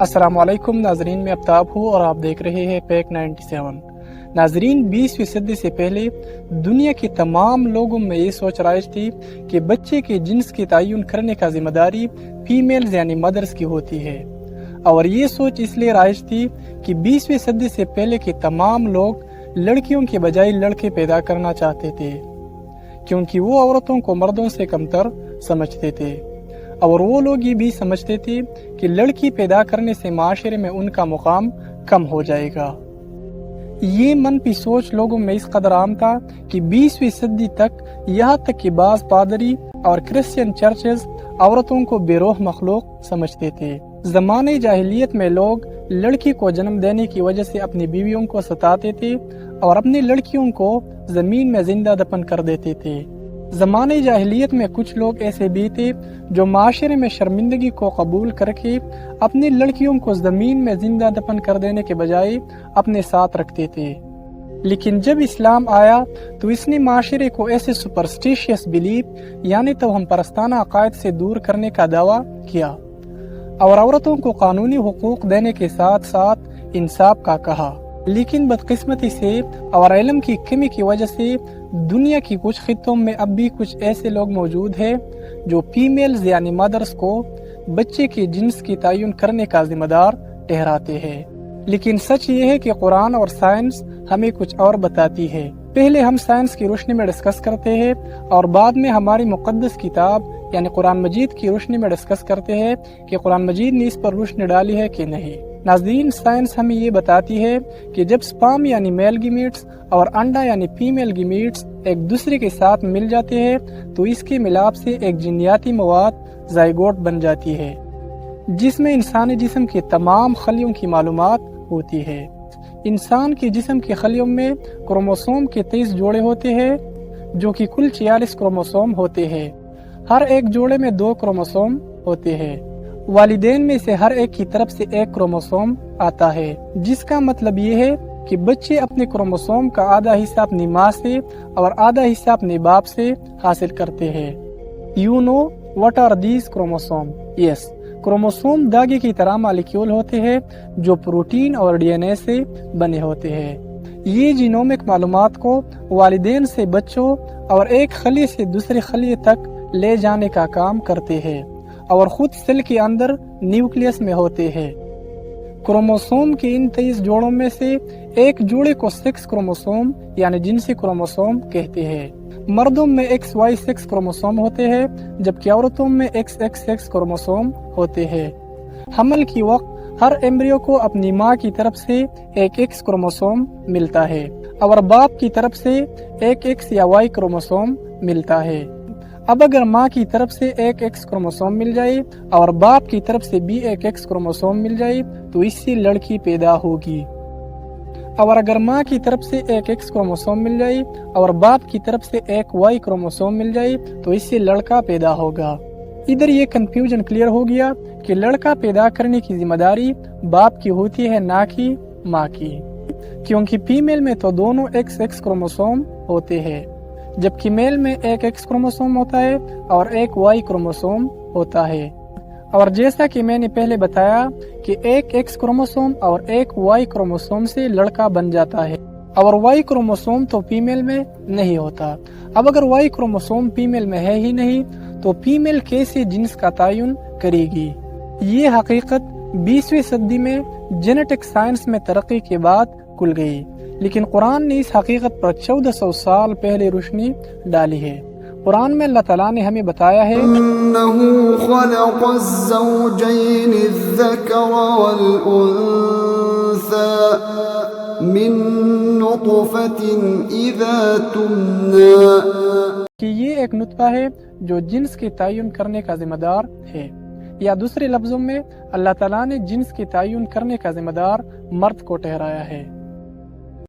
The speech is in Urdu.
السلام علیکم ناظرین، میں آفتاب ہوں اور آپ دیکھ رہے ہیں پیک 97۔ ناظرین، 20ویں صدی سے پہلے دنیا کے تمام لوگوں میں یہ سوچ رائج تھی کہ بچے کے جنس کی تعین کرنے کا ذمہ داری فیمیلز یعنی مدرز کی ہوتی ہے، اور یہ سوچ اس لیے رائج تھی کہ 20ویں صدی سے پہلے کے تمام لوگ لڑکیوں کے بجائے لڑکے پیدا کرنا چاہتے تھے، کیونکہ وہ عورتوں کو مردوں سے کمتر سمجھتے تھے، اور وہ لوگ یہ بھی سمجھتے تھے کہ لڑکی پیدا کرنے سے معاشرے میں ان کا مقام کم ہو جائے گا۔ یہ منفی سوچ لوگوں میں اس قدر عام تھا کہ 20ویں صدی تک یہاں تک کہ بعض پادری اور کرسچین چرچز عورتوں کو بے روح مخلوق سمجھتے تھے۔ زمانے جاہلیت میں لوگ لڑکی کو جنم دینے کی وجہ سے اپنی بیویوں کو ستاتے تھے اور اپنی لڑکیوں کو زمین میں زندہ دفن کر دیتے تھے۔ زمانے جاہلیت میں کچھ لوگ ایسے بھی تھے جو معاشرے میں شرمندگی کو قبول کر کے اپنی لڑکیوں کو زمین میں زندہ دفن کر دینے کے بجائے اپنے ساتھ رکھتے تھے، لیکن جب اسلام آیا تو اس نے معاشرے کو ایسے سپرسٹیشیس بلیف یعنی توہم پرستانہ عقائد سے دور کرنے کا دعویٰ کیا اور عورتوں کو قانونی حقوق دینے کے ساتھ ساتھ انصاف کا کہا۔ لیکن بدقسمتی سے اور علم کی کمی کی وجہ سے دنیا کی کچھ خطوں میں اب بھی کچھ ایسے لوگ موجود ہیں جو فیمیلز یعنی مدرز کو بچے کے جنس کی تعین کرنے کا ذمہ دار ٹھہراتے ہیں، لیکن سچ یہ ہے کہ قرآن اور سائنس ہمیں کچھ اور بتاتی ہے۔ پہلے ہم سائنس کی روشنی میں ڈسکس کرتے ہیں اور بعد میں ہماری مقدس کتاب یعنی قرآن مجید کی روشنی میں ڈسکس کرتے ہیں کہ قرآن مجید نے اس پر روشنی ڈالی ہے کہ نہیں۔ ناظرین، سائنس ہمیں یہ بتاتی ہے کہ جب سپرم یعنی میل گیمیٹس اور انڈا یعنی فیمیل گیمیٹس ایک دوسرے کے ساتھ مل جاتے ہیں تو اس کے ملاپ سے ایک جنیاتی مواد زائگوٹ بن جاتی ہے، جس میں انسانی جسم کے تمام خلیوں کی معلومات ہوتی ہے۔ انسان کے جسم کے خلیوں میں کروموسوم کے 23 جوڑے ہوتے ہیں، جو کہ کل 46 کروموسوم ہوتے ہیں۔ ہر ایک جوڑے میں 2 کروموسوم ہوتے ہیں۔ والدین میں سے ہر ایک کی طرف سے 1 کروموسوم آتا ہے، جس کا مطلب یہ ہے کہ بچے اپنے کروموسوم کا آدھا حصہ اپنی ماں سے اور آدھا حصہ اپنے باپ سے حاصل کرتے ہیں۔ You know what are these chromosome? Yes. Chromosome داغے کی طرح مالیکیول ہوتے ہیں جو پروٹین اور ڈی این اے سے بنے ہوتے ہیں۔ یہ جینومک معلومات کو والدین سے بچوں اور ایک خلیے سے دوسرے خلیے تک لے جانے کا کام کرتے ہیں اور خود سیل کے اندر نیوکلیس میں ہوتے ہیں۔ کروموسوم کے ان 23 جوڑوں میں سے ایک جوڑے کو سیکس کروموسوم یعنی جنسی کروموسوم کہتے ہیں۔ مردوں میں XY6 کروموسوم ہوتے ہیں جبکہ عورتوں میں XX کروموسوم ہوتے ہیں۔ حمل کی وقت ہر ایمبریو کو اپنی ماں کی طرف سے ایک X کروموسوم ملتا ہے اور باپ کی طرف سے ایک X یا Y کروموسوم ملتا ہے۔ اب اگر ماں کی طرف سے ایک X کروموسوم مل جائے اور باپ کی طرف سے بھی ایک X کروموسوم مل جائے تو اس سے لڑکی پیدا ہوگی، اور اگر ماں کی طرف سے ایک X کروموسوم مل جائے اور باپ کی طرف سے ایک Y کروموسوم مل جائے تو اس سے لڑکا پیدا ہوگا۔ ادھر یہ کنفیوژن کلیئر ہو گیا کہ لڑکا پیدا کرنے کی ذمہ داری باپ کی ہوتی ہے نہ کہ ماں کی، کیونکہ فیمیل میں تو دونوں XX کروموسوم ہوتے ہیں جبکہ میل میں ایک X کروموسوم ہوتا ہے اور ایک Y کروموسوم ہوتا ہے۔ اور جیسا کہ میں نے پہلے بتایا کہ ایک X کروموسوم اور ایک Y کروموسوم سے لڑکا بن جاتا ہے اور Y کروموسوم تو فیمیل میں نہیں ہوتا۔ اب اگر Y کروموسوم فیمیل میں ہے ہی نہیں تو فیمیل کیسے جنس کا تعین کرے گی؟ یہ حقیقت 20ویں صدی میں جینیٹک سائنس میں ترقی کے بعد کھل گئی، لیکن قرآن نے اس حقیقت پر 1400 سال پہلے روشنی ڈالی ہے۔ قرآن میں اللہ تعالیٰ نے ہمیں بتایا ہے انہو خلق الزوجین الذکر والانثى من نطفة اذا تمنى، کہ یہ ایک نطفہ ہے جو جنس کے تعین کرنے کا ذمہ دار ہے، یا دوسرے لفظوں میں اللہ تعالیٰ نے جنس کے تعین کرنے کا ذمہ دار مرد کو ٹھہرایا ہے۔